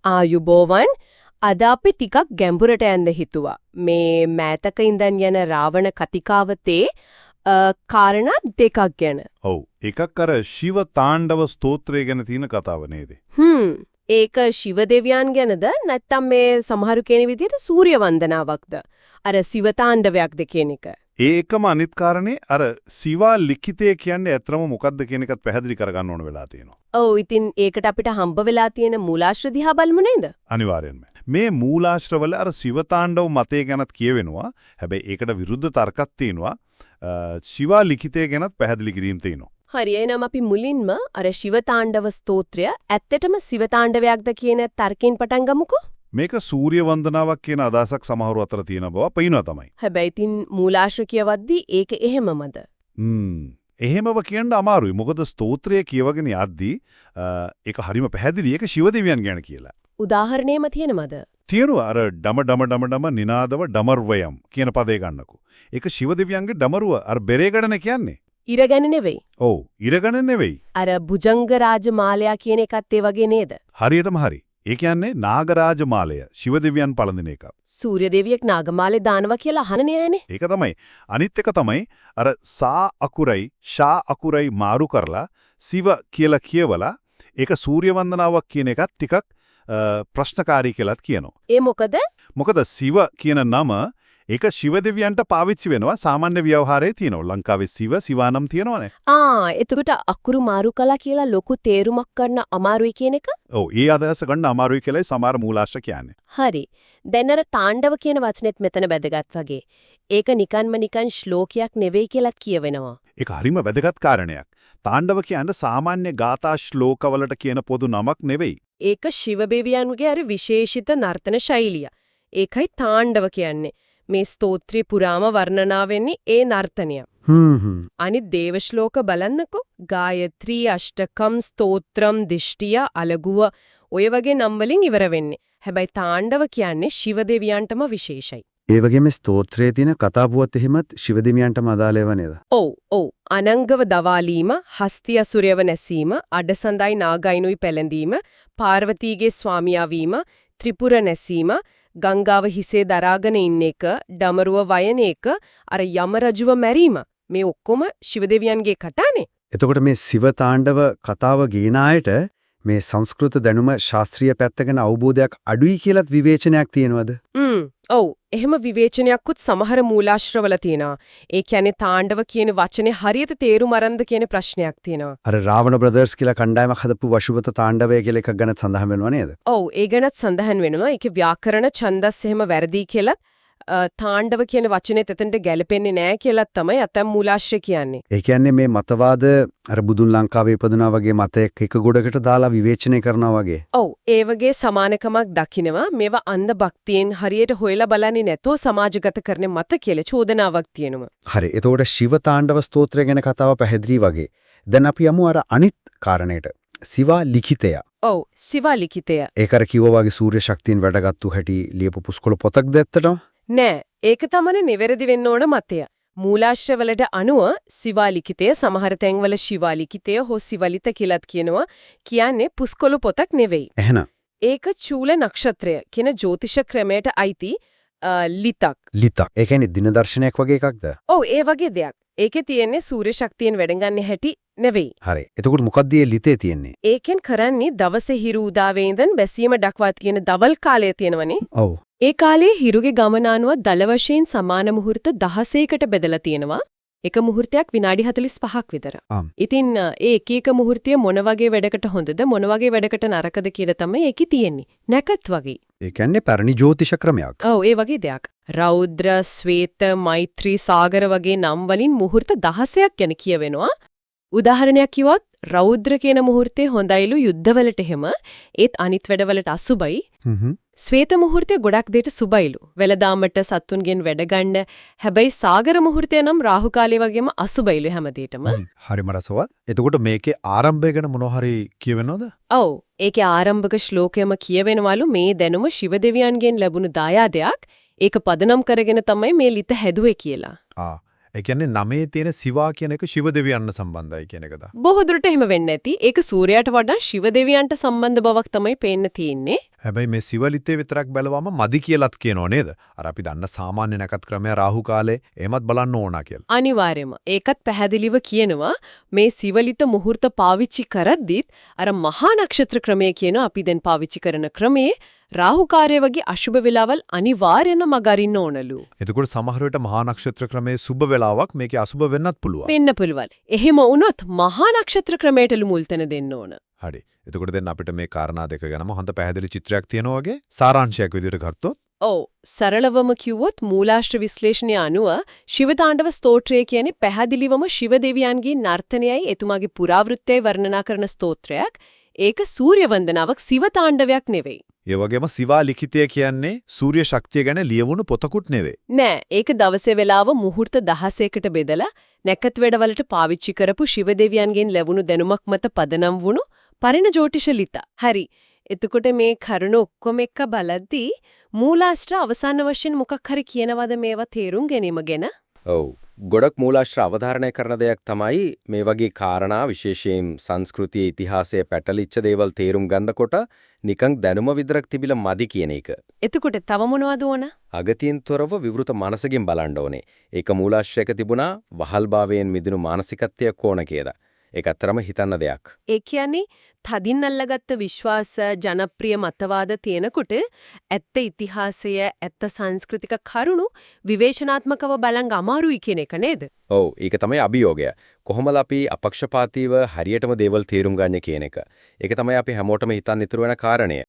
ආයුබෝවන් අද අපි ටිකක් ගැඹුරට යන්න හිතුවා. මේ මෑතක ඉඳන් යන රාවණ කතිකාවතේ කාරණා දෙකක් ගැන. ඔව්. එකක් අර ශිව තාණ්ඩව ස්තෝත්‍රය ගැන තියෙන කතාව නේද? ඒක ශිව දෙවියන් ගැනද නැත්නම් මේ සමහරු කියන විදිහට සූර්ය වන්දනාවක්ද? අර ශිව තාණ්ඩවයක්ද කියන එක. ඒකම අනිත් කාරණේ අර සිවා ලිඛිතය කියන්නේ ඇත්තම මොකද්ද කියන එකත් පැහැදිලි කරගන්න ඕන වෙලා තියෙනවා. ඔව් ඉතින් ඒකට අපිට හම්බ වෙලා තියෙන මූලාශ්‍ර දිහා බලමු නේද? අනිවාර්යෙන්ම. මේ මූලාශ්‍රවල අර ශිව තාණ්ඩව මතය ගැනත් කියවෙනවා. හැබැයි ඒකට විරුද්ධ තර්කයක් තියෙනවා. සිවා ලිඛිතය ගැනත් පැහැදිලි කිරීම තියෙනවා. හරි එහෙනම් අපි මුලින්ම අර ශිව තාණ්ඩව ස්තෝත්‍රය ඇත්තටම ශිව තාණ්ඩවයක්ද කියන තර්කයෙන් පටන් ගමුකෝ. මේක සූර්ය වන්දනාවක් කියන අදහසක් සමහරව අතර තියෙන බව පේනවා තමයි. හැබැයි ඉතින් මූලාශ්‍ර කියවද්දී ඒක එහෙමමද? එහෙමව කියන්න අමාරුයි. මොකද ස්තෝත්‍රය කියවගෙන යද්දී ඒක හරිම පැහැදිලි ඒක ශිව දෙවියන් ගැන කියලා. උදාහරණේම තියෙනවද? තියෙනවා අර ඩම නිනාදව ඩමර්වයම් කියන පදේ ගන්නකෝ. ඒක ශිව දෙවියන්ගේ ඩමරුව අර බෙරේ ගණන කියන්නේ. ඉර ගැන නෙවෙයි. ඔව් ඉර ගණන නෙවෙයි. අර භුජංග රාජමාලයා කියන එකත් ඒ වගේ නේද? හරියටම හරි. ඒ කියන්නේ නාගරාජමාලය ශිව දෙවියන් පළඳින එක. සූර්ය දෙවියෙක් නාගමාලේ දානවා කියලා අහන්නේ නෑනේ. ඒක තමයි. අනිත් එක තමයි අර සා අකුරයි ෂා අකුරයි මාරු කරලා සිව කියලා කියවලා ඒක සූර්ය වන්දනාවක් කියන එකත් ටිකක් ප්‍රශ්නකාරී කියලාත් කියනවා. ඒ මොකද? මොකද සිව කියන නම ඒක ශිව දෙවියන්ට පාවිච්චි වෙනවා සාමාන්‍ය ව්‍යවහාරයේ තියෙනවා. ලංකාවේ සිවානම් තියෙනවනේ. එතකොට අකුරු මාරු කළා කියලා ලොකු තේරුමක් ගන්න අමාරුයි කියන එක? ඔව් ඒ අදහස ගන්න අමාරුයි කියලායි සමහර මූලාශ්‍ර කියන්නේ. හරි. දැන් අර තාණ්ඩව කියන වචනේත් මෙතන වැදගත් වගේ. ඒක නිකන් ශ්ලෝකයක් නෙවෙයි කියලාත් කියවෙනවා. ඒක හරිම වැදගත් කාරණයක්. තාණ්ඩව කියන්නේ සාමාන්‍ය ගාථා ශ්ලෝකවලට කියන පොදු නමක් නෙවෙයි. ඒක ශිව දෙවියන්ගේ අර විශේෂිත නර්තන ශෛලිය. ඒකයි තාණ්ඩව කියන්නේ. මේ ස්තෝත්‍රේ පුරාම වර්ණනා වෙන්නේ ඒ නර්තනය. අනිත් දේව ශ්ලෝක බලන්නකෝ. ගායත්‍රී අෂ්ටකම් ස්තෝත්‍රම් දිෂ්ටිය අලගුව ඔය වගේ නම් වලින් ඉවර වෙන්නේ. හැබැයි තාණ්ඩව කියන්නේ ශිව දෙවියන්ටම විශේෂයි. ඒ වගේම ස්තෝත්‍රයේ තියෙන කතාපුවත් එහෙමත් ශිව දෙවියන්ටම අදාළ ඒවා නේද? ඔව්. අනංගව දවාලීම, හස්තිය සුරයව නැසීම, අඩසඳයි නාගයිනුයි පැලඳීම, පාර්වතීගේ ස්වාමියා වීම, ත්‍රිපුර නැසීම, ගංගාව හිසේ දරාගෙන ඉන්න එක, ඩමරුව වයන එක, අර යම රජුව මැරීම මේ ඔක්කොම ශිව දෙවියන්ගේ කතානේ. එතකොට මේ ශිව තාණ්ඩව කතාව ගේන අයට මේ සංස්කෘත දැනුම ශාස්ත්‍රීය පැත්ත ගැන අවබෝධයක් අඩුයි කියලාත් විවේචනයක් තියෙනවද? ඔව් එහෙම විවේචනයක්කුත් සමහර මූලාශ්‍රවල තියෙනවා. ඒ කියන්නේ තාණ්ඩව කියන වචනේ හරියට තේරුම අරන්ද කියන ප්‍රශ්නයක් තියෙනවා. අර රාවණ බ්‍රදර්ස් කියලා කණ්ඩායමක් හදපු වශුවත තාණ්ඩවය කියලා එකක් ගැන සඳහන් වෙනවා නේද? ඔව් ඒ ගැනත් සඳහන් වෙනවා. ඒකේ ව්‍යාකරණ ඡන්දස් එහෙම වැරදි කියලා තාණ්ඩව කියන වචනේ තෙතෙන්ට ගැලපෙන්නේ නැහැ කියලා තමයි අතම් මූලාශ්‍රය කියන්නේ. ඒ කියන්නේ මේ මතවාද අර බුදුන් ලංකාවේ ඉපදුනා වගේ මතයක් එක ගොඩකට දාලා විවේචනය කරනවා වගේ. ඔව් ඒ වගේ සමානකමක් දකින්නවා. මේවා අන්ධ භක්තියෙන් හරියට හොයලා බලන්නේ නැතෝ සමාජගත කරන මත කියලා චෝදනාවක් තියෙනවා. හරි. එතකොට ශිව තාණ්ඩව ස්තෝත්‍රය ගැන කතාව පැහැදිලි වගේ. දැන් අපි යමු අර අනිත් කාරණේට. සිවා ලිඛිතය. ඔව් සිවා ලිඛිතය. ඒක අර කිව්වා වගේ සූර්ය ශක්තියෙන් වැඩගත්තු හැටි ලියපු පුස්කොළ පොතක්ද ඇත්තටම? නෑ ඒක තමයි නිවැරදි වෙන්න ඕන මතය. මූලාශ්‍රවලට අනුව සිවාලිකිතය සමහර තැන්වල ශිවාලිකිතය හෝ සිවලිත කියලාත් කියනවා. කියන්නේ පුස්කොළ පොතක් නෙවෙයි. එහෙනම් ඒක චූල නක්ෂත්‍රය කියන ජ්‍යොතිෂ ක්‍රමයට අයිති ලිතක්. ඒ කියන්නේ දින දර්ශනයක් වගේ එකක්ද? ඔව් ඒ වගේ දෙයක්. ඒකේ තියෙන්නේ සූර්ය ශක්තියෙන් වැඩගන්නේ හැටි නෙවෙයි. හරි. එතකොට මොකක්ද මේ ලිතේ තියෙන්නේ? ඒකෙන් කරන්නේ දවසේ හිරු උදාවේ ඉඳන් බැසීම දක්වා තියෙන දවල් කාලය තියෙනවනේ. ඔව්. ඒ කාලේ හිරුගේ ගමන අනුව දල වශයෙන් සමාන මුහුර්ත 16කට බෙදලා තියෙනවා. එක මුහුර්තයක් විනාඩි 45ක් විතර. ඉතින් ඒ එක මුහුර්තය මොන වගේ වැඩකට හොඳද මොන වගේ වැඩකට නරකද කියලා තමයි ඒකේ තියෙන්නේ. නැකත් වගේ. ඒ කියන්නේ පැරණි ජ්‍යොතිෂ ක්‍රමයක්. ඔව් ඒ වගේ දෙයක්. රෞද්‍ර, ශ්වේත, මෛත්‍රී, සාගර වගේ නම් වලින් මුහුර්ත 16ක් ගැන කියවෙනවා. උදාහරණයක් කිව්වොත් රෞද්‍ර කියන මුහුර්තේ හොඳයිලු යුද්ධවලට එහෙම ඒත් අනිත් වැඩවලට අසුබයි. ශ්වේත මුහුර්තය ගොඩක් දෙයට සුබයිලු. වෙලදාමට සත්තුන්ගෙන් වැඩ ගන්න. හැබැයි සාගර මුහුර්තය නම් රාහු කාලේ වගේම අසුබයිලු හැමදේටම. හරිම රසවත්. එතකොට මේකේ ආරම්භය ගැන මොනවා හරි කියවෙනවද? ඔව්. ඒකේ ආරම්භක ශ්ලෝකයම කියවෙනවලු මේ දැනුම ශිව දෙවියන්ගෙන් ලැබුණු දායාදයක්. ඒක පදනම් කරගෙන තමයි මේ ලිත හැදුවේ කියලා. ඒ කියන්නේ නමේ තියෙන සිවා කියන එක ශිව දෙවියන්ට සම්බන්ධයි කියන එකද? බොහෝ දුරට එහෙම වෙන්නේ නැති. ඒක සූර්යයාට වඩා ශිව දෙවියන්ට සම්බන්ධ බවක් තමයි පේන්න තියෙන්නේ. හැබැයි මේ සිවලිතේ විතරක් බැලුවම මදි කියලාත් කියනෝ නේද? අර අපි දන්න සාමාන්‍ය නැකත් ක්‍රමය රාහු කාලේ එහෙමත් බලන්න ඕනා කියලා. අනිවාර්යයෙන්ම. ඒකත් පැහැදිලිව කියනවා මේ සිවලිත මුහුර්ත පාවිච්චි කරද්දිත් අර මහා නක්ෂත්‍ර ක්‍රමය කියන අපි දැන් පාවිච්චි කරන ක්‍රමයේ රාහු කාර්ය වගේ අශුභ වෙලාවල් අනිවාර්යෙන්ම මගරින්න ඕනලු. එතකොට සමහර විට මහා නක්ෂත්‍ර ක්‍රමයේ සුබ වෙලාවක් මේකේ අසුබ වෙන්නත් පුළුවන්. වෙන්න පුළුවන්. එහෙම වුණොත් මහා නක්ෂත්‍ර ක්‍රමයටලු මුල් තැන දෙන්න ඕන. හරි. එතකොට දැන් අපිට මේ කාරණා දෙක ගැනම හොඳ පැහැදිලි චිත්‍රයක් තියෙනවා වගේ සාරාංශයක් විදිහට ගත්තොත් ඔව් සරලවම කිව්වොත් මූලාශ්‍ර විශ්ලේෂණය අනුව ශිවතාණ්ඩව ස්තෝත්‍රය කියන්නේ පැහැදිලිවම ශිව දෙවියන්ගේ නර්තනයයි එතුමාගේ පුරාවෘත්තයයි වර්ණනා කරන ස්තෝත්‍රයක්. ඒක සූර්ය වන්දනාවක් සිවතාණ්ඩවයක් නෙවෙයි. ඒ වගේම සිවා ලිඛිතය කියන්නේ සූර්ය ශක්තිය ගැන ලියවුණු පොතකුත් නෙවෙයි. නෑ ඒක දවසේ වෙලාව මුහුර්ත 16කට බෙදලා නැකත් වැඩවලට පාවිච්චි කරපු ශිව දෙවියන්ගෙන් ලැබුණු දැනුමක් මත පදනම් වුණු පරිණ ජෝතිෂ ලිත. හරි. එතකොට මේ කරුණ ඔක්කොම එක්ක බලද්දී මූලාශ්‍ර අවසාන වශයෙන් මොකක් හරි කියනවද මේවා තේරුම් ගැනීම ගැන? ඔව්. ගොඩක් මූලාශ්‍ර අවධාරණය කරන දෙයක් තමයි මේ වගේ කාරණා විශේෂයෙන් සංස්කෘතිය ඉතිහාසය පැටලිච්ච දේවල් තේරුම් ගන්නකොට නිකන් දැනුම විතරක් තිබිලා මදි කියන එක. එතකොට තව මොනවද ඕන? අගතියෙන් තොරව විවෘත මනසකින් බලන්න ඕනේ. ඒක මූලාශ්‍රයක තිබුණා වහල්භාවයෙන් මිදුණු මානසිකත්වයක් ඕන කියලා. ඒක අත්‍තරම හිතන්න දෙයක්. ඒ කියන්නේ තදින් අල්ලගත්ත විශ්වාස ජනප්‍රිය මතවාද තියෙනකොට ඇත්ත ඉතිහාසය ඇත්ත සංස්කෘතික කරුණු විවේචනාත්මකව බලන් අමාරුයි කියන එක නේද? ඔව් ඒක තමයි අභියෝගය. කොහොමද අපි අපක්ෂපාතීව හරියටම දේවල් තේරුම් ගන්න කියන එක. ඒක තමයි අපි හැමෝටම හිතන්න ඉතුරු වෙන කාරණය.